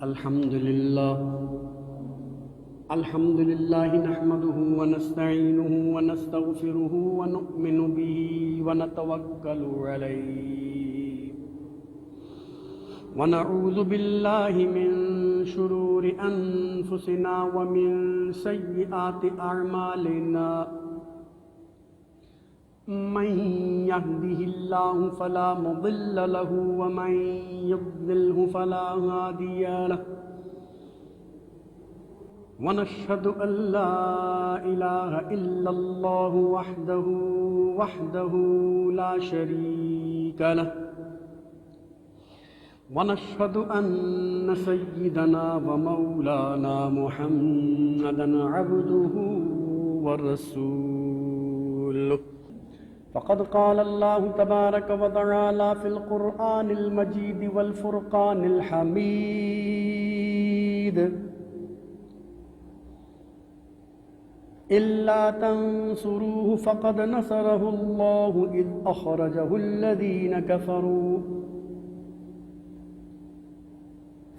الحمد لله نحمده ونستعينه ونستغفره ونؤمن به ونتوكل عليه ونعوذ بالله من شرور أنفسنا ومن سيئات أعمالنا من يهده الله فلا مضل له ومن يضلله فلا هادي له ونشهد أن لا إله إلا الله وحده لا شريك له ونشهد أن سيدنا ومولانا محمدا عبده ورسوله فقد قال الله تبارك وتعالى في القرآن المجيد والفرقان الحميد إلا تنصروه فقد نصره الله إذ أخرجه الذين كفروا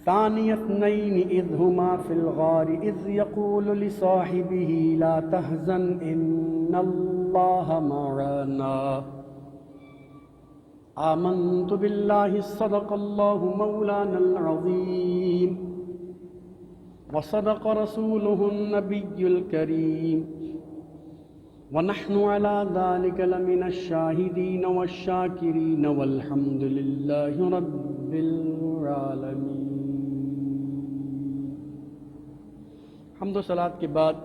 ثاني اثنين إذ هما في الغار إذ يقول لصاحبه لا تحزن إن الله معنا آمنت بالله صدق الله مولانا العظيم وصدق رسوله النبي الكريم ونحن على ذلك لمن الشاهدين والشاكرين والحمد لله رب العالمين. حمد و صلات کے بعد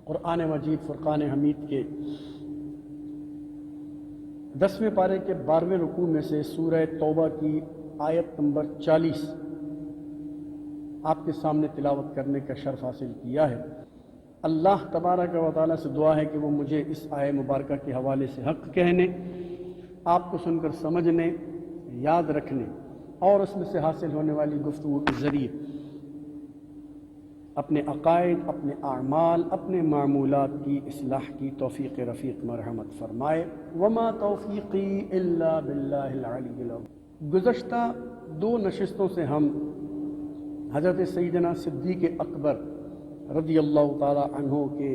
قرآن مجید فرقان حمید کے 10ویں پارے کے 12ویں رکوع میں سے سورہ توبہ کی آیت نمبر 40 آپ کے سامنے تلاوت کرنے کا شرف حاصل کیا ہے. اللہ تبارک و تعالیٰ سے دعا ہے کہ وہ مجھے اس آیت مبارکہ کے حوالے سے حق کہنے، آپ کو سن کر سمجھنے، یاد رکھنے اور اس میں سے حاصل ہونے والی گفتگو کے ذریعے اپنے عقائد، اپنے اعمال، اپنے معمولات کی اصلاح کی توفیق رفیق مرحمت فرمائے. وما توفیقی الا باللہ العلی العظیم. گزشتہ 2 نشستوں سے ہم حضرت سیدنا صدیق اکبر رضی اللہ تعالی عنہ کے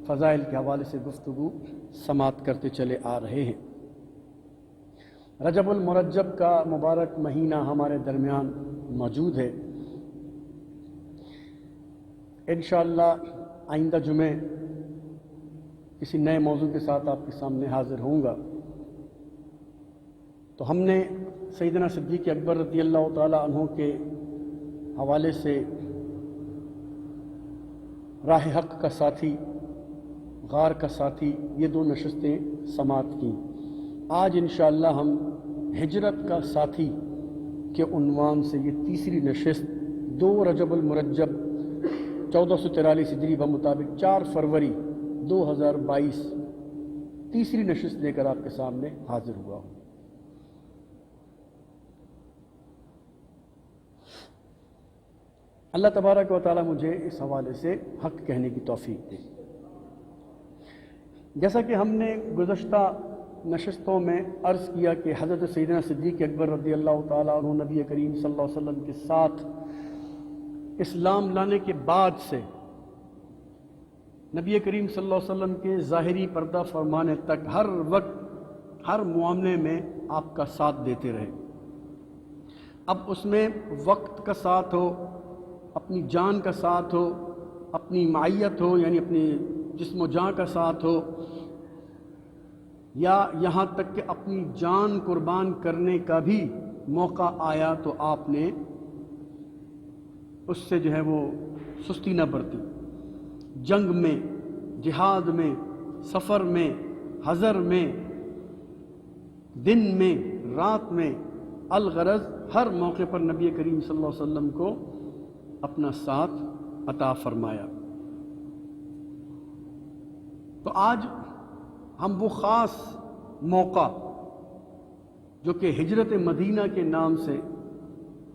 فضائل کے حوالے سے گفتگو سماعت کرتے چلے آ رہے ہیں. رجب المرجب کا مبارک مہینہ ہمارے درمیان موجود ہے. انشاءاللہ آئندہ جمعے کسی نئے موضوع کے ساتھ آپ کے سامنے حاضر ہوں گا. تو ہم نے سیدنا صدیق اکبر رضی اللہ تعالی عنہ کے حوالے سے راہ حق کا ساتھی، غار کا ساتھی، یہ 2 نشستیں سماعت کیں. آج انشاءاللہ ہم ہجرت کا ساتھی کے عنوان سے یہ تیسری نشست 2 رجب المرجب 1443 ہجری بمطابق 4 فروری 2022 تیسری نشست لے کر آپ کے سامنے حاضر ہوا ہوں. اللہ تبارک و تعالی مجھے اس حوالے سے حق کہنے کی توفیق دے. جیسا کہ ہم نے گزشتہ نشستوں میں عرض کیا کہ حضرت سیدنا صدیق اکبر رضی اللہ تعالی عنہ نبی کریم صلی اللہ علیہ وسلم کے ساتھ اسلام لانے کے بعد سے نبی کریم صلی اللہ علیہ وسلم کے ظاہری پردہ فرمانے تک ہر وقت ہر معاملے میں آپ کا ساتھ دیتے رہے. اب اس میں وقت کا ساتھ ہو، اپنی جان کا ساتھ ہو، اپنی معیت ہو یعنی اپنی جسم و جان کا ساتھ ہو، یا یہاں تک کہ اپنی جان قربان کرنے کا بھی موقع آیا تو آپ نے اس سے جو ہے وہ سستی نہ برتی. جنگ میں، جہاد میں، سفر میں، حضر میں، دن میں، رات میں، الغرض ہر موقع پر نبی کریم صلی اللہ علیہ وسلم کو اپنا ساتھ عطا فرمایا. تو آج ہم وہ خاص موقع جو کہ ہجرت مدینہ کے نام سے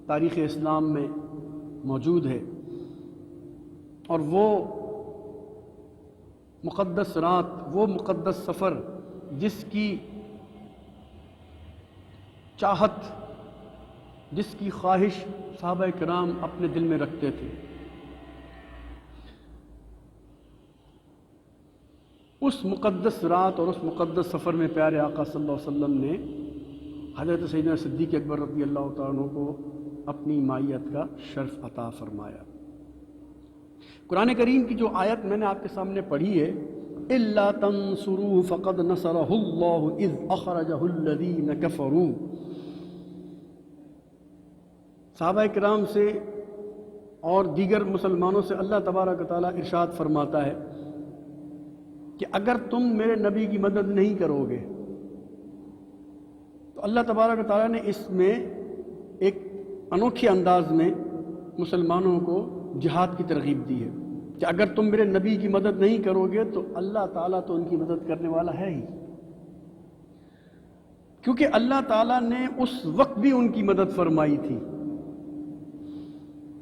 تاریخ اسلام میں موجود ہے، اور وہ مقدس رات، وہ مقدس سفر جس کی چاہت جس کی خواہش صحابہ کرام اپنے دل میں رکھتے تھے، اس مقدس رات اور اس مقدس سفر میں پیارے آقا صلی اللہ علیہ وسلم نے حضرت سیدنا صدیق اکبر رضی اللہ تعالیٰ عنہ کو اپنی مائیت کا شرف عطا فرمایا۔ قرآن کریم کی جو آیت میں نے آپ کے سامنے پڑھی ہے، إِلَّا تَنْصُرُوهُ فَقَدْ نَصَرَهُ اللَّهُ إِذْ أَخْرَجَهُ الَّذِينَ كَفَرُوا، صحابہ کرام سے اور دیگر مسلمانوں سے اللہ تبارک و تعالیٰ ارشاد فرماتا ہے کہ اگر تم میرے نبی کی مدد نہیں کرو گے تو اللہ تبارک و تعالیٰ نے اس میں ایک انوکھے انداز میں مسلمانوں کو جہاد کی ترغیب دی ہے کہ اگر تم میرے نبی کی مدد نہیں کرو گے تو اللہ تعالیٰ تو ان کی مدد کرنے والا ہے ہی، کیونکہ اللہ تعالیٰ نے اس وقت بھی ان کی مدد فرمائی تھی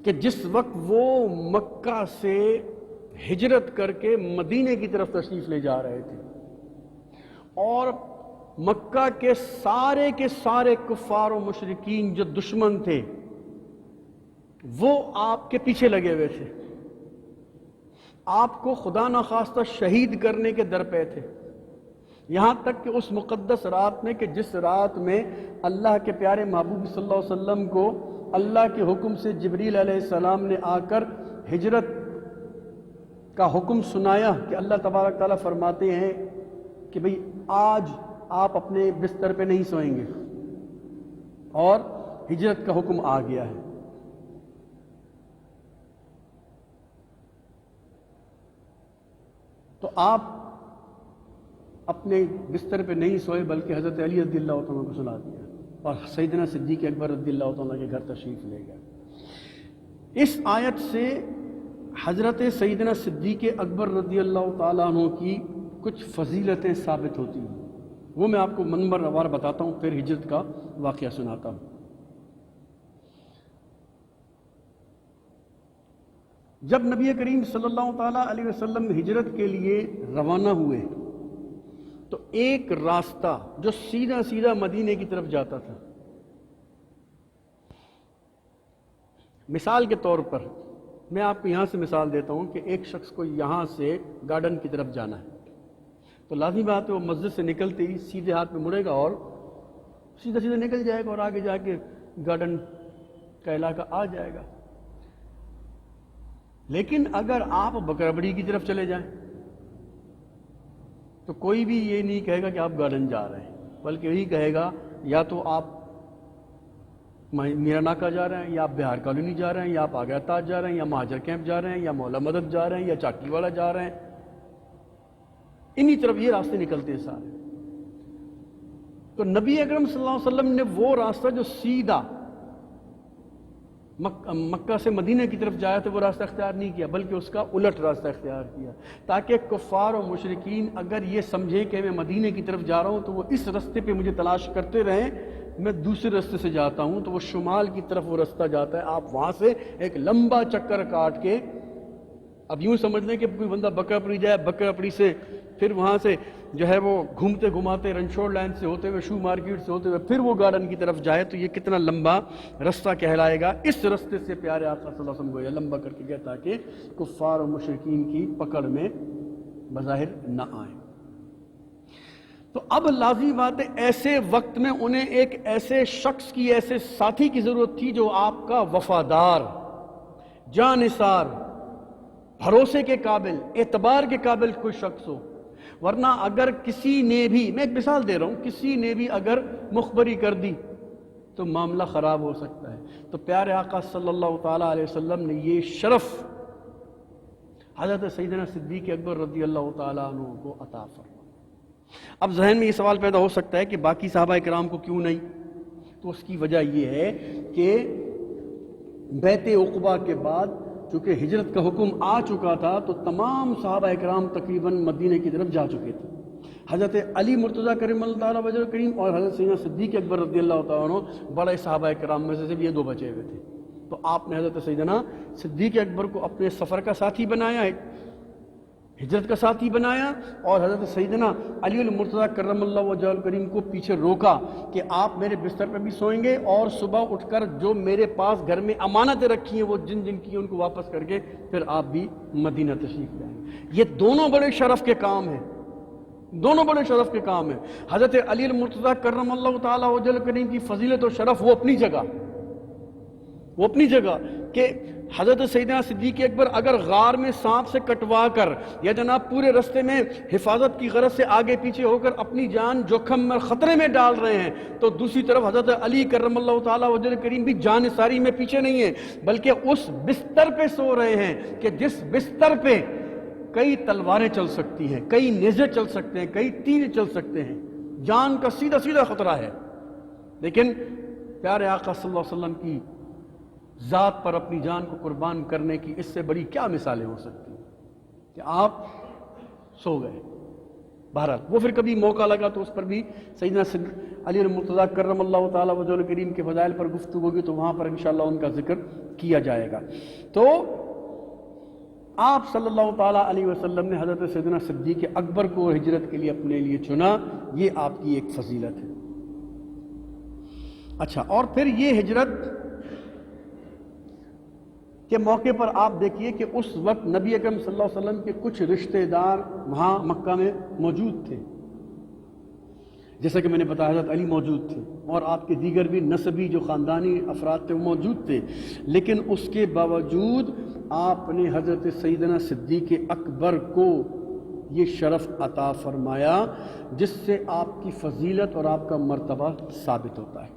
کہ جس وقت وہ مکہ سے ہجرت کر کے مدینے کی طرف تشریف لے جا رہے تھے، اور مکہ کے سارے کفار و مشرکین جو دشمن تھے وہ آپ کے پیچھے لگے ہوئے تھے، آپ کو خدا نخواستہ شہید کرنے کے در پہ تھے، یہاں تک کہ اس مقدس رات میں، کہ جس رات میں اللہ کے پیارے محبوب صلی اللہ علیہ وسلم کو اللہ کے حکم سے جبریل علیہ السلام نے آ کر ہجرت کا حکم سنایا کہ اللہ تبارک تعالیٰ فرماتے ہیں کہ بھئی آج آپ اپنے بستر پہ نہیں سوئیں گے اور ہجرت کا حکم آ گیا ہے۔ تو آپ اپنے بستر پہ نہیں سوئے بلکہ حضرت علی رضی اللہ تعالیٰ کو سلا دیا اور سیدنا صدیق اکبر رضی اللہ تعالیٰ کے گھر تشریف لے گئے۔ اس آیت سے حضرت سیدنا صدیق اکبر رضی اللہ تعالیٰ عنہ کی کچھ فضیلتیں ثابت ہوتی ہیں، وہ میں آپ کو منبر وار بتاتا ہوں، پھر ہجرت کا واقعہ سناتا ہوں۔ جب نبی کریم صلی اللہ تعالیٰ علیہ وسلم ہجرت کے لیے روانہ ہوئے تو ایک راستہ جو سیدھا مدینے کی طرف جاتا تھا، مثال کے طور پر میں آپ کو یہاں سے مثال دیتا ہوں کہ ایک شخص کو یہاں سے گارڈن کی طرف جانا ہے تو لازمی بات ہے وہ مسجد سے نکلتے ہی سیدھے ہاتھ میں مڑے گا اور سیدھا نکل جائے گا اور آگے جا کے گارڈن کا علاقہ آ جائے گا۔ لیکن اگر آپ بکرابڑی کی طرف چلے جائیں تو کوئی بھی یہ نہیں کہے گا کہ آپ گارڈن جا رہے ہیں، بلکہ یہی کہے گا یا تو آپ میرا ناکا جا رہے ہیں، یا آپ بہار کالونی جا رہے ہیں، یا آپ آگرہ تاج جا رہے ہیں، یا مہاجر کیمپ جا رہے ہیں، یا مولا مدد جا رہے ہیں، یا چاکی والا جا رہے ہیں۔ انہی طرف یہ راستے نکلتے ہیں سارے۔ تو نبی اکرم صلی اللہ علیہ وسلم نے وہ راستہ جو سیدھا مکہ سے مدینہ کی طرف جایا تھا وہ راستہ اختیار نہیں کیا، بلکہ اس کا الٹ راستہ اختیار کیا، تاکہ کفار و مشرکین اگر یہ سمجھیں کہ میں مدینہ کی طرف جا رہا ہوں تو وہ اس راستے پہ مجھے تلاش کرتے رہیں، میں دوسرے راستے سے جاتا ہوں تو وہ شمال کی طرف وہ راستہ جاتا ہے، آپ وہاں سے ایک لمبا چکر کاٹ کے، اب یوں سمجھ لیں کہ کوئی بندہ بکراپڑی جائے، بکراپڑی سے پھر وہاں سے جو ہے وہ گھومتے گھماتے رنچوڑ لائن سے ہوتے ہوئے شو مارکیٹ سے ہوتے ہوئے پھر وہ گارڈن کی طرف جائے تو یہ کتنا لمبا راستہ کہلائے گا۔ اس راستے سے پیارے آقا صلی اللہ علیہ وسلم کو یہ لمبا کر کے گیا تاکہ کفار و مشرکین کی پکڑ میں بظاہر نہ آئیں۔ تو اب لازمی بات ہے ایسے وقت میں انہیں ایک ایسے شخص کی، ایسے ساتھی کی ضرورت تھی جو آپ کا وفادار، جانثار، بھروسے کے قابل، اعتبار کے قابل کوئی شخص ہو، ورنہ اگر کسی نے بھی، میں ایک مثال دے رہا ہوں، کسی نے بھی اگر مخبری کر دی تو معاملہ خراب ہو سکتا ہے۔ تو پیارے آقا صلی اللہ تعالیٰ علیہ وسلم نے یہ شرف حضرت سیدنا صدیق اکبر رضی اللہ تعالیٰ عنہ کو عطا فرمایا۔ اب ذہن میں یہ سوال پیدا ہو سکتا ہے کہ باقی صحابہ کرام کو کیوں نہیں؟ تو اس کی وجہ یہ ہے کہ بیعت عقبہ کے بعد چونکہ ہجرت کا حکم آ چکا تھا تو تمام صحابہ کرام تقریباً مدینے کی طرف جا چکے تھے۔ حضرت علی مرتضیٰ کریم اللہ تعالیٰ وجہ کریم اور حضرت سیدنا صدیق اکبر رضی اللہ تعالیٰ عنہ بڑے صحابہ کرام میں سے یہ دو بچے ہوئے تھے۔ تو آپ نے حضرت سیدنا صدیق اکبر کو اپنے سفر کا ساتھی بنایا ہے ہجرت کا ساتھی بنایا، اور حضرت سیدنا علی المرتضیٰ کرم اللہ وجہہ الکریم کو پیچھے روکا کہ آپ میرے بستر پہ بھی سوئیں گے، اور صبح اٹھ کر جو میرے پاس گھر میں امانتیں رکھی ہیں وہ جن جن کی ہیں ان کو واپس کر کے پھر آپ بھی مدینہ تشریف لائیں گے۔ یہ دونوں بڑے شرف کے کام ہیں، دونوں بڑے شرف کے کام ہیں۔ حضرت علی المرتضیٰ کرم اللہ تعالیٰ وجہہ الکریم کی فضیلت و شرف وہ اپنی جگہ کہ حضرت سیدنا صدیق اکبر اگر غار میں سانپ سے کٹوا کر یا جناب پورے رستے میں حفاظت کی غرض سے آگے پیچھے ہو کر اپنی جان جوخم میں خطرے میں ڈال رہے ہیں، تو دوسری طرف حضرت علی کرم اللہ تعالیٰ وجہ الکریم بھی جان ساری میں پیچھے نہیں ہے، بلکہ اس بستر پہ سو رہے ہیں کہ جس بستر پہ کئی تلواریں چل سکتی ہیں، کئی نیزے چل سکتے ہیں، کئی تیر چل سکتے ہیں، جان کا سیدھا سیدھا خطرہ ہے۔ لیکن پیارے آقا صلی اللہ علیہ وسلم کی ذات پر اپنی جان کو قربان کرنے کی اس سے بڑی کیا مثالیں ہو سکتی ہیں کہ آپ سو گئے۔ بہرحال وہ پھر کبھی موقع لگا تو اس پر بھی سیدنا علی المرتضیٰ کرم اللہ تعالیٰ وجہ الکریم کے فضائل پر گفتگو ہوگی، تو وہاں پر انشاءاللہ ان کا ذکر کیا جائے گا۔ تو آپ صلی اللہ تعالیٰ علیہ وسلم نے حضرت سیدنا صدیق اکبر کو ہجرت کے لیے اپنے لیے چنا، یہ آپ کی ایک فضیلت ہے۔ اچھا، اور پھر یہ ہجرت کے موقع پر آپ دیکھیے کہ اس وقت نبی اکرم صلی اللہ علیہ وسلم کے کچھ رشتہ دار وہاں مکہ میں موجود تھے، جیسا کہ میں نے بتایا حضرت علی موجود تھے، اور آپ کے دیگر بھی نسبی جو خاندانی افراد تھے وہ موجود تھے، لیکن اس کے باوجود آپ نے حضرت سیدنا صدیق اکبر کو یہ شرف عطا فرمایا جس سے آپ کی فضیلت اور آپ کا مرتبہ ثابت ہوتا ہے۔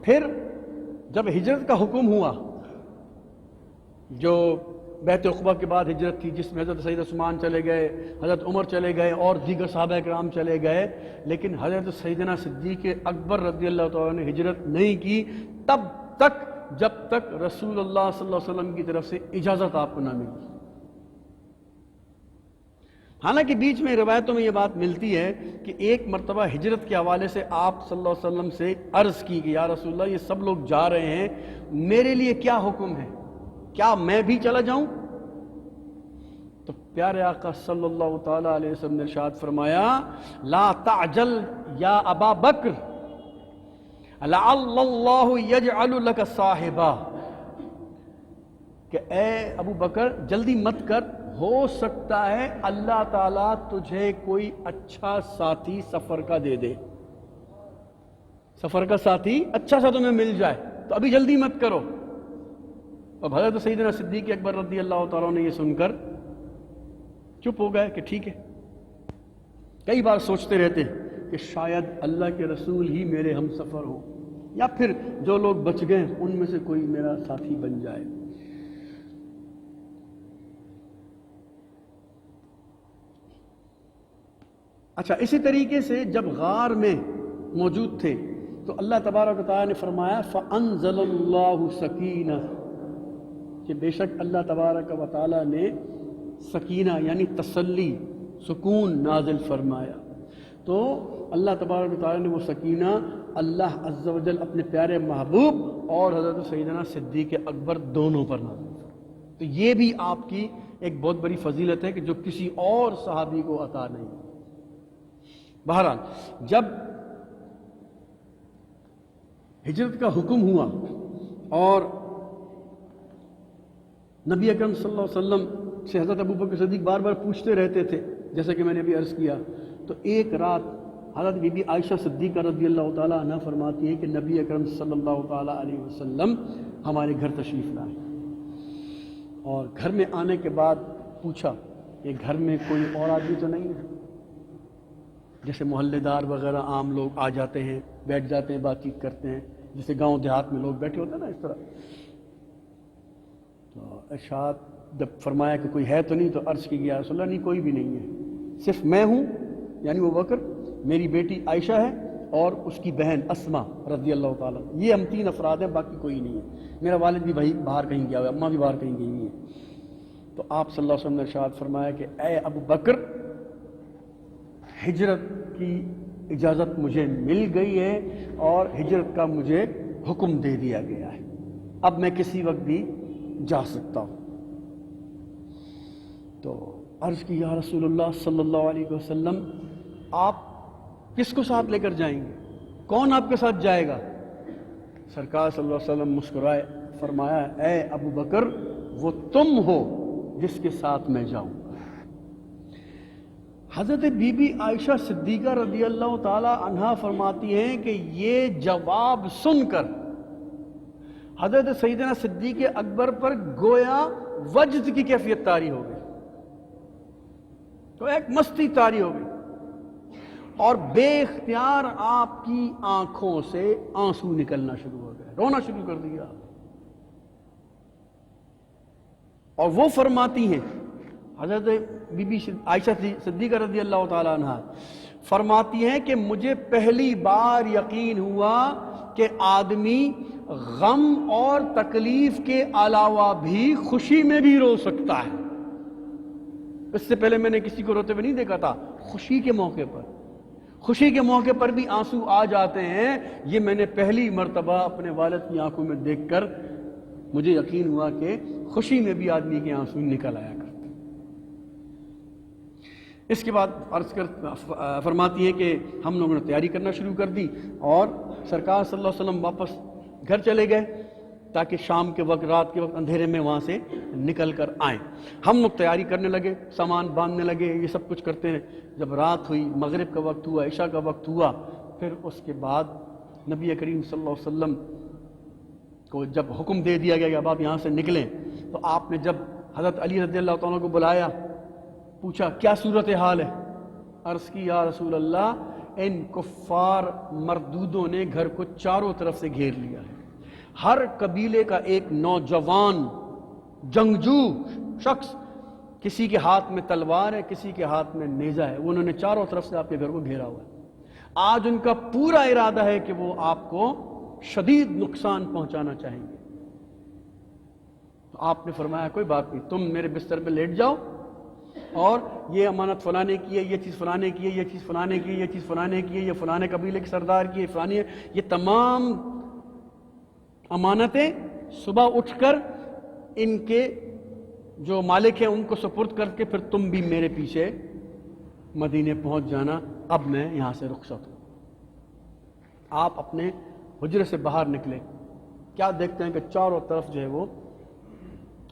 پھر جب ہجرت کا حکم ہوا، جو بیعت عقبہ کے بعد ہجرت تھی جس میں حضرت سید عثمان چلے گئے، حضرت عمر چلے گئے اور دیگر صحابہ کرام چلے گئے، لیکن حضرت سیدنا صدیق اکبر رضی اللہ تعالیٰ نے ہجرت نہیں کی تب تک جب تک رسول اللہ صلی اللہ علیہ وسلم کی طرف سے اجازت آپ کو نہ ملی۔ حالانکہ بیچ میں روایتوں میں یہ بات ملتی ہے کہ ایک مرتبہ ہجرت کے حوالے سے آپ صلی اللہ علیہ وسلم سے عرض کی کہ یا رسول اللہ یہ سب لوگ جا رہے ہیں، میرے لیے کیا حکم ہے، کیا میں بھی چلا جاؤں؟ تو پیارے آقا صلی اللہ تعالیٰ علیہ وسلم نے ارشاد فرمایا لا تعجل یا ابا بکر لعل اللہ یجعل لک صاحبا، کہ اے ابو بکر جلدی مت کر، ہو سکتا ہے اللہ تعالیٰ تجھے کوئی اچھا ساتھی سفر کا دے دے، سفر کا ساتھی اچھا سا تمہیں مل جائے، تو ابھی جلدی مت کرو۔ اب حضرت سیدنا صدیق اکبر رضی اللہ تعالیٰ نے یہ سن کر چپ ہو گئے کہ ٹھیک ہے۔ کئی بار سوچتے رہتے ہیں کہ شاید اللہ کے رسول ہی میرے ہم سفر ہو، یا پھر جو لوگ بچ گئے ان میں سے کوئی میرا ساتھی بن جائے۔ اچھا، اسی طریقے سے جب غار میں موجود تھے تو اللہ تبارک و تعالیٰ نے فرمایا فَأَنزَلَ اللَّهُ سَكِينَةً، کہ بے شک اللہ تبارک و تعالیٰ نے سکینہ یعنی تسلی، سکون نازل فرمایا۔ تو اللہ تبارک و تعالیٰ نے وہ سکینہ اللہ عز و جل اپنے پیارے محبوب اور حضرت سیدنا صدیق اکبر دونوں پر نازل فرمایا۔ تو یہ بھی آپ کی ایک بہت بڑی فضیلت ہے کہ جو کسی اور صحابی کو عطا نہیں۔ بہرحال جب ہجرت کا حکم ہوا اور نبی اکرم صلی اللہ علیہ وسلم سے حضرت ابوبکر صدیق بار بار پوچھتے رہتے تھے، جیسا کہ میں نے ابھی عرض کیا، تو ایک رات حضرت بی بی عائشہ صدیقہ رضی اللہ تعالیٰ عنہ فرماتی ہے کہ نبی اکرم صلی اللہ تعالیٰ علیہ وسلم ہمارے گھر تشریف لائے، اور گھر میں آنے کے بعد پوچھا کہ گھر میں کوئی اور آدمی تو نہیں ہے؟ جیسے محلے دار وغیرہ عام لوگ آ جاتے ہیں، بیٹھ جاتے ہیں، بات چیت کرتے ہیں، جیسے گاؤں دیہات میں لوگ بیٹھے ہوتے ہیں نا اس طرح۔ تو ارشاد جب فرمایا کہ کوئی ہے تو نہیں، تو عرض کی گیا رسول اللہ نہیں کوئی بھی نہیں ہے، صرف میں ہوں یعنی وہ بکر، میری بیٹی عائشہ ہے اور اس کی بہن اسما رضی اللہ تعالیٰ، یہ ہم تین افراد ہیں، باقی کوئی نہیں ہے، میرا والد بھی بھائی باہر کہیں گیا ہوا ہے، اماں بھی باہر کہیں گئی ہوئی ہے۔ تو آپ صلی اللہ علیہ وسلم نے ارشاد فرمایا کہ اے ابو بکر، ہجرت کی اجازت مجھے مل گئی ہے اور ہجرت کا مجھے حکم دے دیا گیا ہے، اب میں کسی وقت بھی جا سکتا ہوں۔ تو عرض کی یا رسول اللہ صلی اللہ علیہ وسلم آپ کس کو ساتھ لے کر جائیں گے؟ کون آپ کے ساتھ جائے گا؟ سرکار صلی اللہ علیہ وسلم مسکرائے، فرمایا اے ابو بکر وہ تم ہو جس کے ساتھ میں جاؤں گا۔ حضرت بی بی عائشہ صدیقہ رضی اللہ تعالی عنہا فرماتی ہیں کہ یہ جواب سن کر حضرت سیدنا صدیق اکبر پر گویا وجد کی کیفیت طاری ہو گئی، تو ایک مستی طاری ہو گئی اور بے اختیار آپ کی آنکھوں سے آنسو نکلنا شروع ہو گئے، رونا شروع کر دیا۔ اور وہ فرماتی ہیں حضرت بی بی عائشہ صدیقہ رضی اللہ تعالی عنہ فرماتی ہیں کہ مجھے پہلی بار یقین ہوا کہ آدمی غم اور تکلیف کے علاوہ بھی خوشی میں بھی رو سکتا ہے۔ اس سے پہلے میں نے کسی کو روتے ہوئے نہیں دیکھا تھا، خوشی کے موقع پر بھی آنسو آ جاتے ہیں۔ یہ میں نے پہلی مرتبہ اپنے والد کی آنکھوں میں دیکھ کر مجھے یقین ہوا کہ خوشی میں بھی آدمی کے آنسو نکل آیا کرتے۔ اس کے بعد فرماتی ہیں کہ ہم لوگوں نے تیاری کرنا شروع کر دی اور سرکار صلی اللہ علیہ وسلم واپس گھر چلے گئے تاکہ شام کے وقت، رات کے وقت اندھیرے میں وہاں سے نکل کر آئیں۔ ہم لوگ تیاری کرنے لگے، سامان باندھنے لگے، یہ سب کچھ کرتے ہیں۔ جب رات ہوئی، مغرب کا وقت ہوا، عشاء کا وقت ہوا، پھر اس کے بعد نبی کریم صلی اللہ علیہ وسلم کو جب حکم دے دیا گیا کہ اب آپ یہاں سے نکلیں، تو آپ نے جب حضرت علی رضی اللہ تعالیٰ کو بلایا، پوچھا کیا صورتحال ہے؟ عرض کی یا رسول اللہ ان کفار مردودوں نے گھر کو چاروں طرف سے گھیر لیا ہے، ہر قبیلے کا ایک نوجوان جنگجو شخص، کسی کے ہاتھ میں تلوار ہے، کسی کے ہاتھ میں نیزہ ہے، انہوں نے چاروں طرف سے آپ کے گھر کو گھیرا ہوا ہے۔ آج ان کا پورا ارادہ ہے کہ وہ آپ کو شدید نقصان پہنچانا چاہیں گے۔ تو آپ نے فرمایا کوئی بات نہیں، تم میرے بستر پہ لیٹ جاؤ اور یہ امانت فلانے کی ہے، یہ چیز فلانے کی ہے، یہ چیز فلانے کی ہے، یہ چیز فلانے کی ہے، یہ فلانے قبیلے کے سردار کی ہے، فلانی ہے، یہ تمام امانتیں صبح اٹھ کر ان کے جو مالک ہیں ان کو سپرد کر کے پھر تم بھی میرے پیچھے مدینے پہنچ جانا، اب میں یہاں سے رخصت ہوں۔ آپ اپنے حجرے سے باہر نکلے، کیا دیکھتے ہیں کہ چاروں طرف جو ہے وہ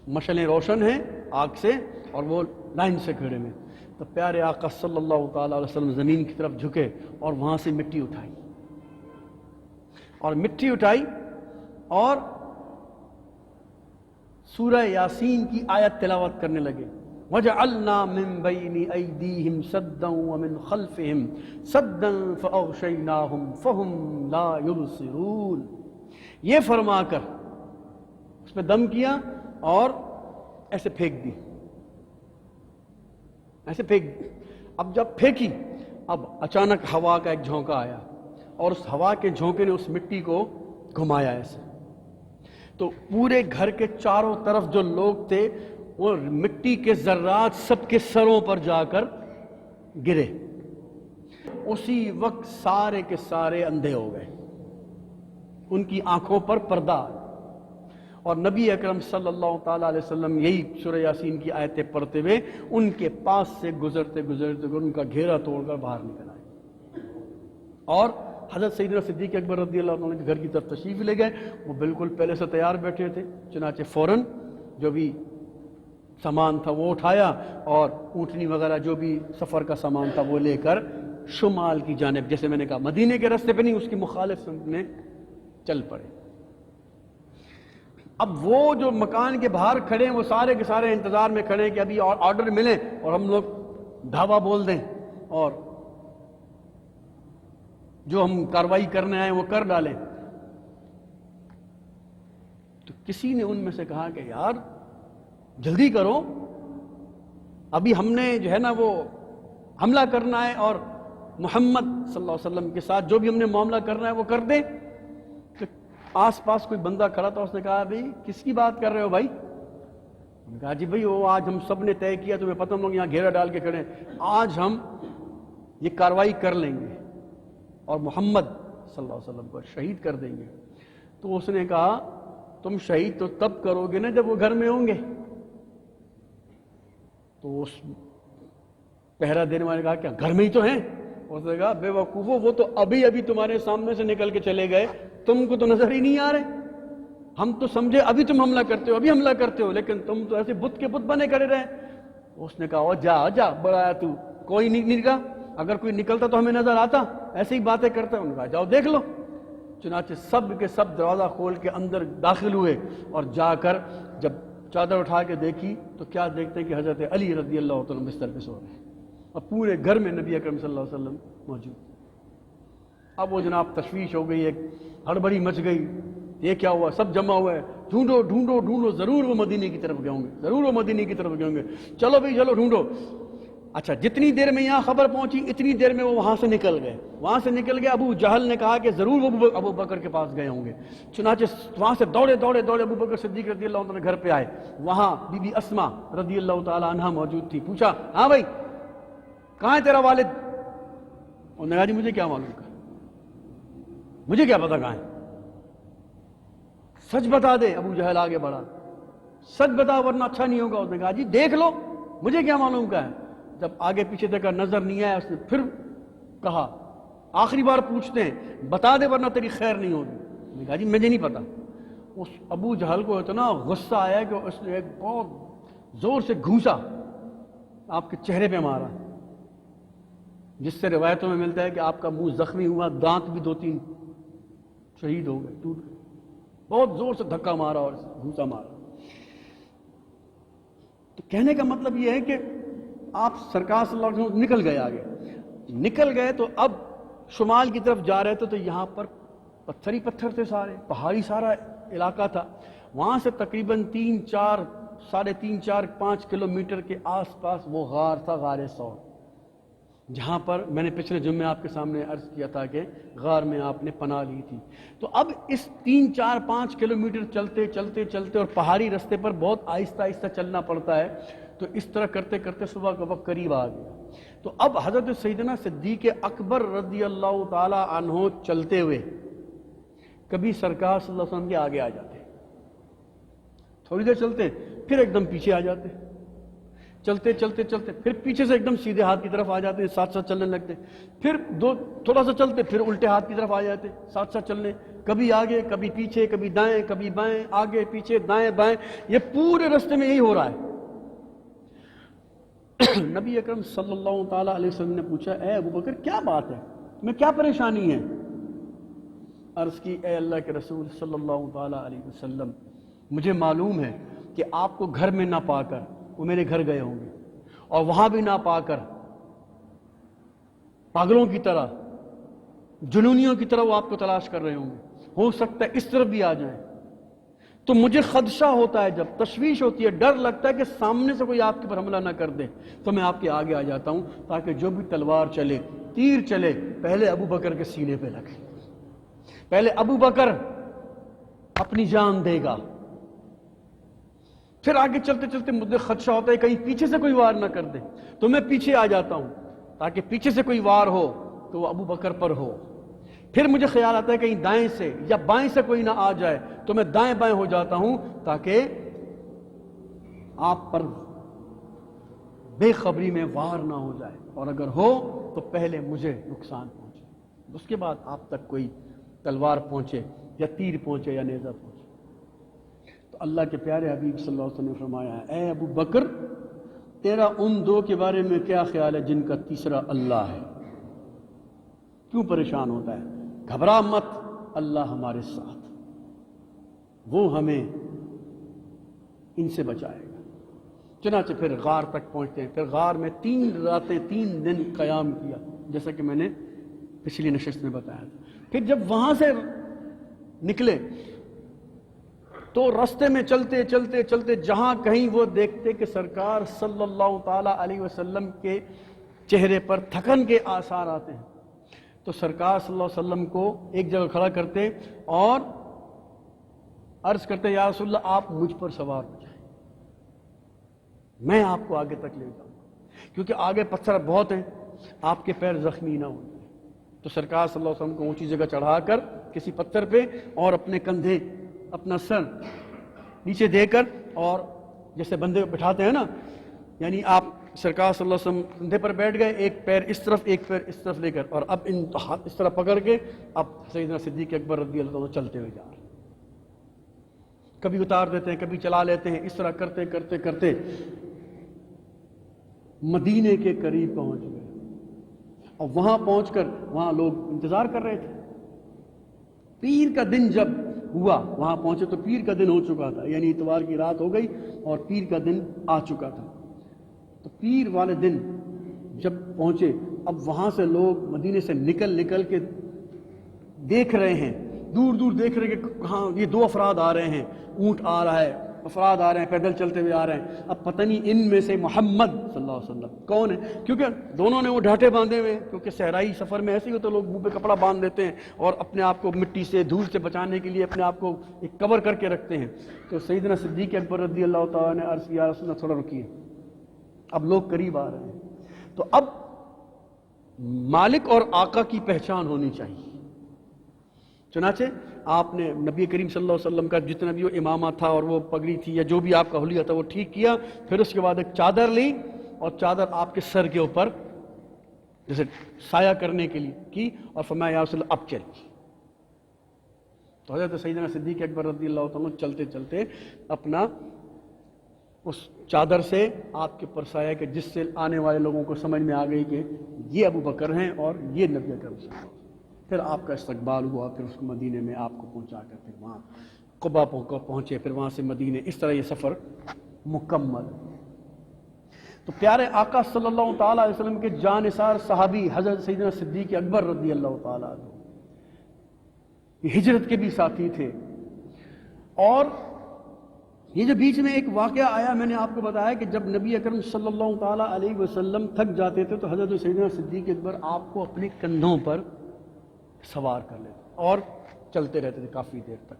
مشعلیں روشن ہیں آگ سے اور وہ لائن سے کھڑے ہیں۔ تو پیارے آقا صلی اللہ تعالی علیہ وسلم زمین کی طرف جھکے اور وہاں سے مٹی اٹھائی اور سورہ یاسین کی آیت تلاوت کرنے لگے، وَجَعَلْنَا مِن بَيْنِ أَيْدِيهِمْ سَدًّا وَمِنْ خَلْفِهِمْ سَدًّا فَأَغْشَيْنَاهُمْ فَهُمْ لَا يُبْصِرُونَ۔ یہ فرما کر اس پہ دم کیا اور ایسے پھینک دی، اب جب پھینکی، اب اچانک ہوا کا ایک جھونکا آیا اور اس ہوا کے جھونکے نے اس مٹی کو گھمایا ایسے، تو پورے گھر کے چاروں طرف جو لوگ تھے وہ مٹی کے ذرات سب کے سروں پر جا کر گرے۔ اسی وقت سارے کے سارے اندھے ہو گئے، ان کی آنکھوں پر پردہ، اور نبی اکرم صلی اللہ تعالیٰ علیہ وسلم یہی سورہ یاسین کی آیتیں پڑھتے ہوئے ان کے پاس سے گزرتے ان کا گھیرا توڑ کر باہر نکل آئے اور حضرت سیدنا صدیق اکبر رضی اللہ عنہ کے گھر کی طرف تشریف لے گئے۔ وہ بالکل پہلے سے تیار بیٹھے تھے، چنانچہ فوراً جو بھی سامان تھا وہ اٹھایا اور اونٹنی وغیرہ جو بھی سفر کا سامان تھا وہ لے کر شمال کی جانب، جیسے میں نے کہا مدینے کے راستے پہ نہیں، اس کی مخالف سمت میں چل پڑے۔ اب وہ جو مکان کے باہر کھڑے ہیں وہ سارے کے سارے انتظار میں کھڑے ہیں کہ ابھی آرڈر ملے اور ہم لوگ دھاوا بول دیں اور جو ہم کاروائی کرنے آئے وہ کر ڈالیں۔ تو کسی نے ان میں سے کہا کہ یار جلدی کرو، ابھی ہم نے جو ہے نا وہ حملہ کرنا ہے اور محمد صلی اللہ علیہ وسلم کے ساتھ جو بھی ہم نے معاملہ کرنا ہے وہ کر دیں۔ تو آس پاس کوئی بندہ کھڑا تھا، اس نے کہا بھائی کس کی بات کر رہے ہو بھائی؟ ہم نے کہا جی بھائی وہ آج ہم سب نے طے کیا، تمہیں پتہ ہم لوگ یہاں گھیرا ڈال کے کھڑے ہیں، آج ہم یہ کاروائی کر لیں گے اور محمد صلی اللہ علیہ وسلم کو شہید کر دیں گے۔ تو اس نے کہا تم شہید تو تب کرو گے نا جب وہ گھر میں ہوں گے، تو اس پہرا دینے والے نے کہا کیا گھر میں ہی تو ہیں؟ اس نے کہا بے وقوفو وہ تو ابھی ابھی تمہارے سامنے سے نکل کے چلے گئے، تم کو تو نظر ہی نہیں آ رہے، ہم تو سمجھے ابھی تم حملہ کرتے ہو، ابھی حملہ کرتے ہو، لیکن تم تو ایسے بت کے بت بنے کرے رہے۔ اس نے کہا جا جا بڑا تو کوئی نہیں نکلا، اگر کوئی نکلتا تو ہمیں نظر آتا، ایسے ہی باتیں کرتا۔ انہوں نے کہا جاؤ دیکھ لو۔ چنانچہ سب کے سب دروازہ کھول کے اندر داخل ہوئے، اور جا کر جب چادر اٹھا کے دیکھی تو کیا دیکھتے ہیں کہ حضرت علی رضی اللہ تعالیٰ بستر پہ سو رہے ہیں، اور پورے گھر میں نبی اکرم صلی اللہ علیہ وسلم موجود۔ اب وہ جناب تشویش ہو گئی، ایک ہڑبڑی مچ گئی، یہ کیا ہوا؟ سب جمع ہوا ہے، ڈھونڈو ڈھونڈو ڈھونڈو، ضرور وہ مدینے کی طرف گئے ہوں گے، ضرور وہ مدینے کی طرف گئے ہوں گے، چلو بھائی چلو ڈھونڈو۔ اچھا جتنی دیر میں یہاں خبر پہنچی اتنی دیر میں وہ وہاں سے نکل گئے، وہاں سے نکل گئے۔ ابو جہل نے کہا کہ ضرور وہ ابو بکر کے پاس گئے ہوں گے، چنانچہ وہاں سے دوڑے دوڑے دوڑے ابو بکر صدیق رضی اللہ عنہ گھر پہ آئے، وہاں بی بی اسما رضی اللہ تعالی عنہا موجود تھی۔ پوچھا ہاں بھائی کہاں ہے تیرا والد؟ انہوں نے کہا جی مجھے کیا معلوم، مجھے کیا پتا کہاں ہے، سچ بتا دے۔ ابو جہل آگے بڑھا، سچ بتا ورنہ اچھا نہیں ہوگا۔ اس نے کہا جی دیکھ لو، مجھے کیا معلوم کہاں ہے۔ جب آگے پیچھے دیکھا نظر نہیں آیا، اس نے پھر کہا آخری بار پوچھتے ہیں بتا دے ورنہ تیری خیر نہیں ہوگی۔ اس نے کہا جی مجھے نہیں پتا۔ اس ابو جہل کو اتنا غصہ آیا کہ اس نے ایک بہت زور سے گھونسا آپ کے چہرے پہ مارا، جس سے روایتوں میں ملتا ہے کہ آپ کا منہ زخمی ہوا، دانت بھی 2-3 شہید ہو گئے، ٹوٹ گئے۔ بہت زور سے دھکا مارا اور گھونسا مارا۔ تو کہنے کا مطلب یہ ہے کہ آپ سرکار صلی اللہ علیہ وسلم نکل گئے، آگے نکل گئے تو اب شمال کی طرف جا رہے تھے، تو یہاں پر پتھر ہی پتھر تھے، سارے پہاڑی سارا علاقہ تھا۔ وہاں سے تقریباً 3-4 کلومیٹر کے آس پاس وہ غار تھا، غار ثور، جہاں پر میں نے پچھلے جمعے آپ کے سامنے عرض کیا تھا کہ غار میں آپ نے پناہ لی تھی۔ تو اب اس 3-4-5 کلومیٹر چلتے چلتے چلتے، اور پہاڑی رستے پر بہت آہستہ آہستہ چلنا پڑتا ہے، تو اس طرح کرتے کرتے صبح کا وقت قریب آ گیا۔ تو اب حضرت سیدنا صدیق اکبر رضی اللہ تعالی عنہ چلتے ہوئے کبھی سرکار صلی اللہ علیہ وسلم کے آگے آ جاتے، تھوڑی دیر چلتے پھر ایک دم پیچھے آ جاتے، چلتے چلتے چلتے پھر پیچھے سے ایک دم سیدھے ہاتھ کی طرف آ جاتے، ساتھ ساتھ چلنے لگتے، پھر تھوڑا سا چلتے پھر الٹے ہاتھ کی طرف آ جاتے، ساتھ ساتھ چلنے، کبھی آگے کبھی پیچھے، کبھی دائیں کبھی بائیں، آگے پیچھے دائیں بائیں، یہ پورے راستے میں یہی ہو رہا ہے۔ نبی اکرم صلی اللہ تعالیٰ علیہ وسلم نے پوچھا اے ابو بکر کیا بات ہے، تمہیں کیا پریشانی ہے؟ عرض کی اے اللہ کے رسول صلی اللہ تعالیٰ علیہ وسلم، مجھے معلوم ہے کہ آپ کو گھر میں نہ پا کر وہ میرے گھر گئے ہوں گے، اور وہاں بھی نہ پا کر پاگلوں کی طرح، جنونیوں کی طرح وہ آپ کو تلاش کر رہے ہوں گے، ہو سکتا ہے اس طرف بھی آ جائیں۔ تو مجھے خدشہ ہوتا ہے، جب تشویش ہوتی ہے، ڈر لگتا ہے کہ سامنے سے کوئی آپ کے پر حملہ نہ کر دے، تو میں آپ کے آگے آ جاتا ہوں تاکہ جو بھی تلوار چلے، تیر چلے، پہلے ابو بکر کے سینے پہ لگے، پہلے ابو بکر اپنی جان دے گا۔ پھر آگے چلتے چلتے مجھے خدشہ ہوتا ہے کہیں پیچھے سے کوئی وار نہ کر دے، تو میں پیچھے آ جاتا ہوں تاکہ پیچھے سے کوئی وار ہو تو وہ ابو بکر پر ہو۔ پھر مجھے خیال آتا ہے کہیں دائیں سے یا بائیں سے کوئی نہ آ جائے، تو میں دائیں بائیں ہو جاتا ہوں تاکہ آپ پر بے خبری میں وار نہ ہو جائے، اور اگر ہو تو پہلے مجھے نقصان پہنچے، اس کے بعد آپ تک کوئی تلوار پہنچے یا تیر پہنچے یا نیزہ پہنچے۔ تو اللہ کے پیارے حبیب صلی اللہ علیہ وسلم نے فرمایا اے ابو بکر تیرا ان دو کے بارے میں کیا خیال ہے جن کا تیسرا اللہ ہے؟ کیوں پریشان ہوتا ہے؟ گھبرا مت، اللہ ہمارے ساتھ، وہ ہمیں ان سے بچائے گا۔ چنانچہ پھر غار تک پہنچتے ہیں، پھر غار میں 3 راتیں 3 دن قیام کیا، جیسا کہ میں نے پچھلی نشست میں بتایا تھا۔ پھر جب وہاں سے نکلے تو رستے میں چلتے چلتے چلتے جہاں کہیں وہ دیکھتے کہ سرکار صلی اللہ تعالیٰ علیہ وسلم کے چہرے پر تھکن کے آثار آتے ہیں، تو سرکار صلی اللہ علیہ وسلم کو ایک جگہ کھڑا کرتے اور عرض کرتے یا رسول اللہ آپ مجھ پر سوار ہو جائیں، میں آپ کو آگے تک لے جاؤں، کیونکہ آگے پتھر بہت ہیں، آپ کے پیر زخمی نہ ہوں۔ تو سرکار صلی اللہ علیہ وسلم کو اونچی جگہ چڑھا کر کسی پتھر پہ اور اپنے کندھے، اپنا سر نیچے دے کر، اور جیسے بندے بٹھاتے ہیں نا یعنی آپ سرکار صلی اللہ علیہ وسلم کندھے پر بیٹھ گئے، ایک پیر اس طرف ایک پیر اس طرف لے کر، اور اب ان ہاتھ اس طرح پکڑ کے اب سیدنا صدیق اکبر رضی اللہ عنہ چلتے ہوئے جا رہے ہیں، کبھی اتار دیتے ہیں کبھی چلا لیتے ہیں، اس طرح کرتے کرتے کرتے مدینے کے قریب پہنچ گئے، اور وہاں پہنچ کر وہاں لوگ انتظار کر رہے تھے۔ پیر کا دن جب ہوا وہاں پہنچے تو پیر کا دن ہو چکا تھا، یعنی اتوار کی رات ہو گئی اور پیر کا دن آ چکا تھا۔ تو پیر والے دن جب پہنچے، اب وہاں سے لوگ مدینے سے نکل کے دیکھ رہے ہیں، دور دور دیکھ رہے ہیں کہ کہاں یہ دو افراد آ رہے ہیں، اونٹ آ رہا ہے، افراد آ رہے ہیں، پیدل چلتے ہوئے آ رہے ہیں۔ اب پتہ نہیں ان میں سے محمد صلی اللہ علیہ وسلم کون ہے، کیونکہ دونوں نے وہ ڈھاٹے باندھے ہوئے، کیونکہ صحرائی سفر میں ایسے ہی ہوتا ہے، لوگ منہ پہ کپڑا باندھ دیتے ہیں اور اپنے آپ کو مٹی سے دھول سے بچانے کے لیے اپنے آپ کو ایک کور کر کے رکھتے ہیں۔ تو سیدنا صدیق اکبر رضی اللہ تعالیٰ نے عرض کیا، رسول اللہ تھوڑا رکیے، اب لوگ قریب آ رہے ہیں، تو اب مالک اور آقا کی پہچان ہونی چاہیے۔ چنانچہ آپ نے نبی کریم صلی اللہ علیہ وسلم کا جتنا بھی وہ امامہ تھا اور وہ پگڑی تھی یا جو بھی آپ کا حلیہ تھا وہ ٹھیک کیا، پھر اس کے بعد ایک چادر لی اور چادر آپ کے سر کے اوپر جیسے سایہ کرنے کے لیے کی، اور فرمایا یا رسول اللہ اب چلیے۔ تو حضرت سیدنا صدیق اکبر رضی اللہ عنہ چلتے چلتے اپنا اس چادر سے آپ کے پر سایہ کہ جس سے آنے والے لوگوں کو سمجھ میں آ گئی کہ یہ ابو بکر ہیں اور یہ نبی اکرم صلی اللہ علیہ وسلم۔ پھر آپ کا استقبال ہوا، پھر اس کو مدینے میں آپ کو پہنچا کر پھر وہاں قبا پہنچے، پھر وہاں سے مدینے، اس طرح یہ سفر مکمل۔ تو پیارے آقا صلی اللہ تعالیٰ علیہ وسلم کے جانثار صحابی حضرت سیدنا صدیق اکبر رضی اللہ تعالیٰ عنہ یہ ہجرت کے بھی ساتھی تھے، اور یہ جو بیچ میں ایک واقعہ آیا میں نے آپ کو بتایا کہ جب نبی اکرم صلی اللہ تعالیٰ علیہ وسلم تھک جاتے تھے تو حضرت سیدنا صدیق اکبر آپ کو اپنے کندھوں پر سوار کر لیتے اور چلتے رہتے تھے کافی دیر تک۔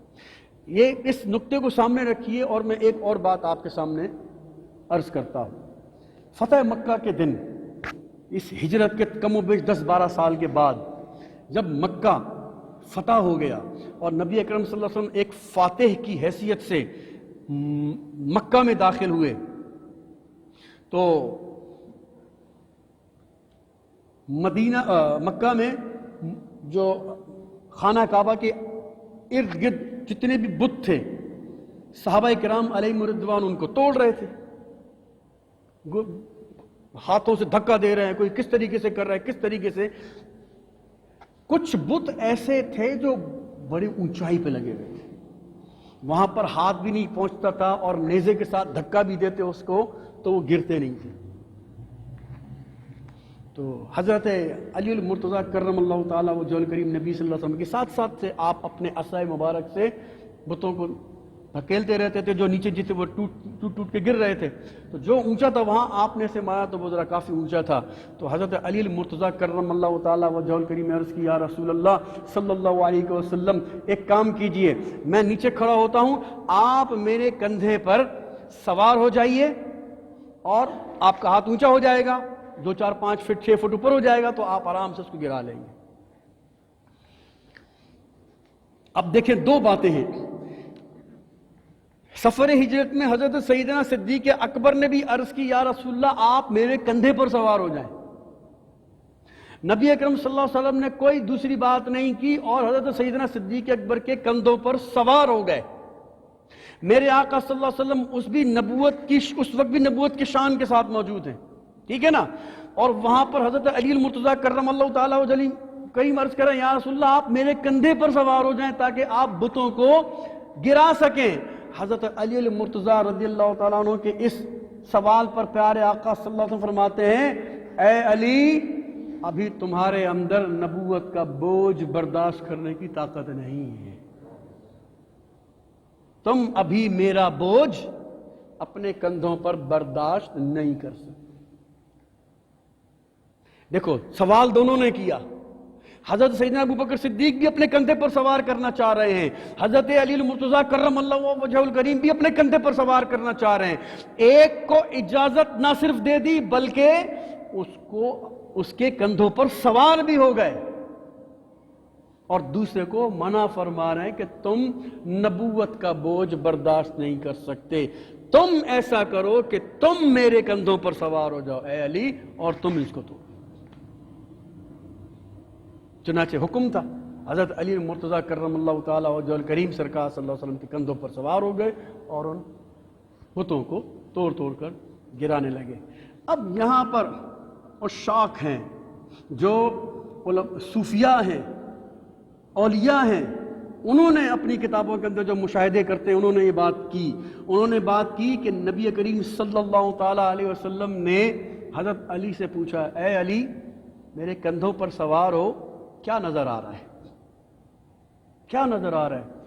یہ اس نقطے کو سامنے رکھیے، اور میں ایک اور بات آپ کے سامنے عرض کرتا ہوں۔ فتح مکہ کے دن، اس ہجرت کے کم و بیش 10-12 سال کے بعد جب مکہ فتح ہو گیا اور نبی اکرم صلی اللہ علیہ وسلم ایک فاتح کی حیثیت سے مکہ میں داخل ہوئے، تو مکہ میں جو خانہ کعبہ کے ارد گرد جتنے بھی بت تھے، صحابہ کرام علیہم رضوان ان کو توڑ رہے تھے، ہاتھوں سے دھکا دے رہے ہیں، کوئی کس طریقے سے کر رہا ہے، کس طریقے سے۔ کچھ بت ایسے تھے جو بڑی اونچائی پہ لگے ہوئے تھے، وہاں پر ہاتھ بھی نہیں پہنچتا تھا، اور نیزے کے ساتھ دھکا بھی دیتے اس کو تو وہ گرتے نہیں تھے۔ تو حضرت علی المرتضیٰ کرم اللہ تعالیٰ وجہہ الکریم نبی صلی اللہ علیہ وسلم کے ساتھ ساتھ سے آپ اپنے عصا مبارک سے بتوں کو دھکیلتے رہتے تھے، جو نیچے جتنے وہ ٹوٹ کے گر رہے تھے، تو جو اونچا تھا وہاں آپ نے سے مارا تو وہ ذرا کافی اونچا تھا۔ تو حضرت علی المرتضیٰ کرم اللہ تعالیٰ وجہہ الکریم نے عرض کی، یا رسول اللہ صلی اللہ علیہ وسلم ایک کام کیجئے، میں نیچے کھڑا ہوتا ہوں، آپ میرے کندھے پر سوار ہو جائیے، اور آپ کا ہاتھ اونچا ہو جائے گا، 2 4 5 فٹ 6 فٹ اوپر ہو جائے گا، تو آپ آرام سے اس کو گرا لیں گے۔ اب دیکھیں دو باتیں ہیں، سفر ہجرت میں حضرت سیدنا صدیق اکبر نے بھی عرض کی، یا رسول اللہ آپ میرے کندھے پر سوار ہو جائیں۔ نبی اکرم صلی اللہ علیہ وسلم نے کوئی دوسری بات نہیں کی اور حضرت سیدنا صدیق اکبر کے کندھوں پر سوار ہو گئے۔ میرے آقا صلی اللہ علیہ وسلم اس وقت بھی نبوت کی شان کے ساتھ موجود ہیں، ٹھیک ہے نا، اور وہاں پر حضرت علی المرتضیٰ کرم اللہ تعالیٰ وجہ کریم عرض کریں، یا رسول اللہ آپ میرے کندھے پر سوار ہو جائیں تاکہ آپ بتوں کو گرا سکیں۔ حضرت علی المرتضیٰ رضی اللہ تعالیٰ عنہ کے اس سوال پر پیارے آقا صلی اللہ علیہ وسلم فرماتے ہیں، اے علی ابھی تمہارے اندر نبوت کا بوجھ برداشت کرنے کی طاقت نہیں ہے، تم ابھی میرا بوجھ اپنے کندھوں پر برداشت نہیں کر سکتے۔ دیکھو سوال دونوں نے کیا، حضرت سیدنا ابو بکر صدیق بھی اپنے کندھے پر سوار کرنا چاہ رہے ہیں، حضرت علی المرتضیٰ کرم اللہ وجہہ الکریم بھی اپنے کندھے پر سوار کرنا چاہ رہے ہیں۔ ایک کو اجازت نہ صرف دے دی بلکہ اس کے کندھوں پر سوار بھی ہو گئے، اور دوسرے کو منع فرما رہے ہیں کہ تم نبوت کا بوجھ برداشت نہیں کر سکتے، تم ایسا کرو کہ تم میرے کندھوں پر سوار ہو جاؤ اے علی اور تم اس کو توڑو۔ چنانچہ حکم تھا، حضرت علی مرتضیٰ کرم اللہ تعالیٰ وجہ الکریم سرکار صلی اللہ علیہ وسلم کے کندھوں پر سوار ہو گئے اور ان بتوں کو توڑ توڑ کر گرانے لگے۔ اب یہاں پر عشاق ہیں، جو صوفیاء ہیں، اولیاء ہیں، انہوں نے اپنی کتابوں کے اندر جو مشاہدے کرتے ہیں انہوں نے یہ بات کی کہ نبی کریم صلی اللہ تعالیٰ علیہ وسلم نے حضرت علی سے پوچھا، اے علی میرے کندھوں پر سوار ہو، کیا نظر آ رہا ہے؟ کیا نظر آ رہا ہے؟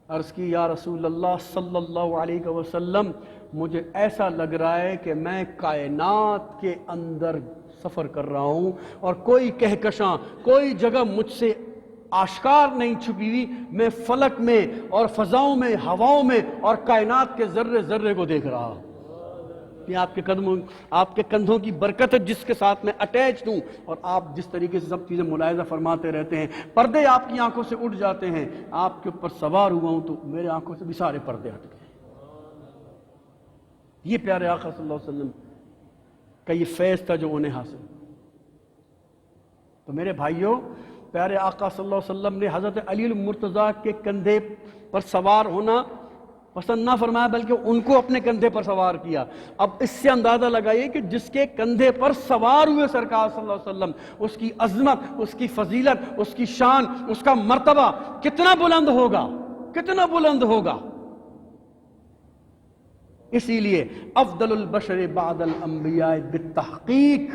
عرض کی یا رسول اللہ صلی اللہ علیہ وسلم، مجھے ایسا لگ رہا ہے کہ میں کائنات کے اندر سفر کر رہا ہوں اور کوئی کہکشاں، کوئی جگہ مجھ سے آشکار نہیں چھپی ہوئی، میں فلک میں اور فضاؤں میں، ہواؤں میں اور کائنات کے ذرے ذرے کو دیکھ رہا ہوں۔ یہ آپ کے کندھوں کی برکت ہے جس کے ساتھ میں اٹیچ ہوں، اور آپ جس طریقے سے سب چیزیں ملاحظہ فرماتے رہتے ہیں، پردے آپ کی آنکھوں سے اٹھ جاتے ہیں، آپ کے اوپر سوار ہوا ہوں تو میرے آنکھوں سے بھی سارے پردے ہٹ گئے۔ یہ پیارے آقا صلی اللہ علیہ وسلم کا یہ فیض تھا جو انہیں حاصل۔ تو میرے بھائیوں، پیارے آقا صلی اللہ علیہ وسلم نے حضرت علی المرتضیٰ کے کندھے پر سوار ہونا پسند نہ فرمایا، بلکہ ان کو اپنے کندھے پر سوار کیا۔ اب اس سے اندازہ لگائیے کہ جس کے کندھے پر سوار ہوئے سرکار صلی اللہ علیہ وسلم، اس کی عظمت، اس کی فضیلت، اس کی شان، اس کا مرتبہ کتنا بلند ہوگا، کتنا بلند ہوگا۔ اسی لیے افضل البشر بعد الانبیاء بالتحقیق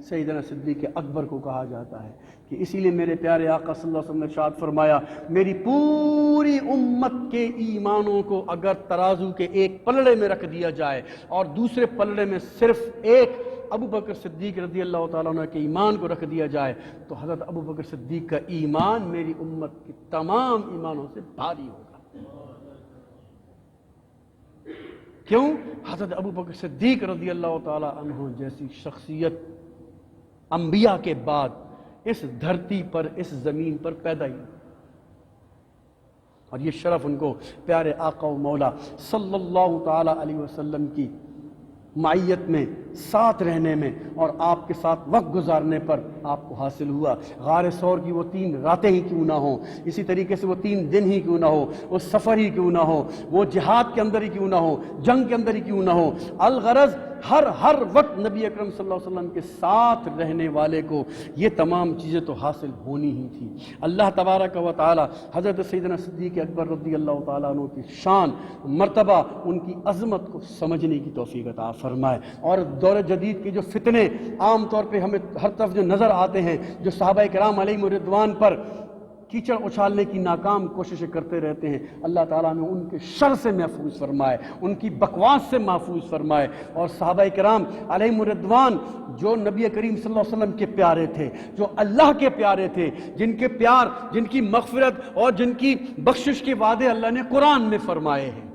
سیدنا صدیق اکبر کو کہا جاتا ہے کہ اسی لیے میرے پیارے آقا صلی اللہ علیہ وسلم نے ارشاد فرمایا، میری پوری امت کے ایمانوں کو اگر ترازو کے ایک پلڑے میں رکھ دیا جائے اور دوسرے پلڑے میں صرف ایک ابو بکر صدیق رضی اللہ تعالیٰ عنہ کے ایمان کو رکھ دیا جائے تو حضرت ابو بکر صدیق کا ایمان میری امت کے تمام ایمانوں سے بھاری ہوگا۔ کیوں؟ حضرت ابو بکر صدیق رضی اللہ تعالیٰ عنہ جیسی شخصیت انبیاء کے بعد اس دھرتی پر، اس زمین پر پیدا ہی، اور یہ شرف ان کو پیارے آقا و مولا صلی اللہ تعالیٰ علیہ وسلم کی معیت میں، ساتھ رہنے میں اور آپ کے ساتھ وقت گزارنے پر آپ کو حاصل ہوا۔ غار ثور کی وہ 3 راتیں ہی کیوں نہ ہوں، اسی طریقے سے وہ 3 دن ہی کیوں نہ ہو، وہ سفر ہی کیوں نہ ہو، وہ جہاد کے اندر ہی کیوں نہ ہو، جنگ کے اندر ہی کیوں نہ ہو، الغرض ہر وقت نبی اکرم صلی اللہ علیہ وسلم کے ساتھ رہنے والے کو یہ تمام چیزیں تو حاصل ہونی ہی تھی۔ اللہ تبارک و تعالی حضرت سیدنا صدیق اکبر رضی اللہ تعالیٰ عنہ کی شان، مرتبہ، ان کی عظمت کو سمجھنے کی توفیق عطا فرمائے۔ اور دور جدید کے جو فتنے عام طور پہ ہمیں ہر طرف جو نظر آتے ہیں، جو صحابہ کرام علیہم رضوان پر کیچڑ اچھالنے کی ناکام کوششیں کرتے رہتے ہیں، اللہ تعالیٰ نے ان کے شر سے محفوظ فرمائے، ان کی بکواس سے محفوظ فرمائے، اور صحابہ کرام علیہم رضوان جو نبی کریم صلی اللہ علیہ وسلم کے پیارے تھے، جو اللہ کے پیارے تھے، جن کے پیار، جن کی مغفرت اور جن کی بخشش کے وعدے اللہ نے قرآن میں فرمائے ہیں۔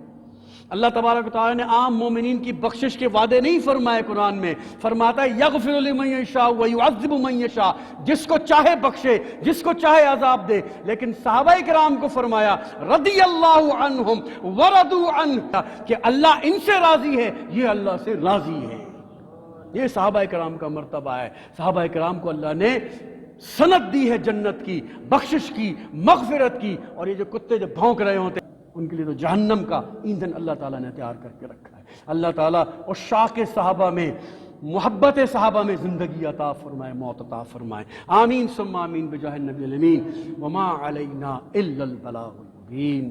اللہ تبارک و تعالیٰ نے عام مومنین کی بخشش کے وعدے نہیں فرمائے، قرآن میں فرماتا ہے یغفر لمن یشاء ویعذب من یشاء، جس کو چاہے بخشے، جس کو چاہے عذاب دے۔ لیکن صحابہ کرام کو فرمایا رضی اللہ عنہم ورضوا عنہ، کہ اللہ ان سے راضی ہے، یہ اللہ سے راضی ہے۔ یہ صحابہ کرام کا مرتبہ ہے۔ صحابہ کرام کو اللہ نے سند دی ہے جنت کی، بخشش کی، مغفرت کی، اور یہ جو کتے جو بھونک رہے ہوتے ان کے لیے تو جہنم کا ایندھن اللہ تعالیٰ نے تیار کر کے رکھا ہے۔ اللہ تعالیٰ اور شاق صحابہ میں، محبت صحابہ میں زندگی عطا فرمائے، موت عطا فرمائے، آمین ثم آمین بجاہ النبی الامین، وما علینا الا البلاغ المبین۔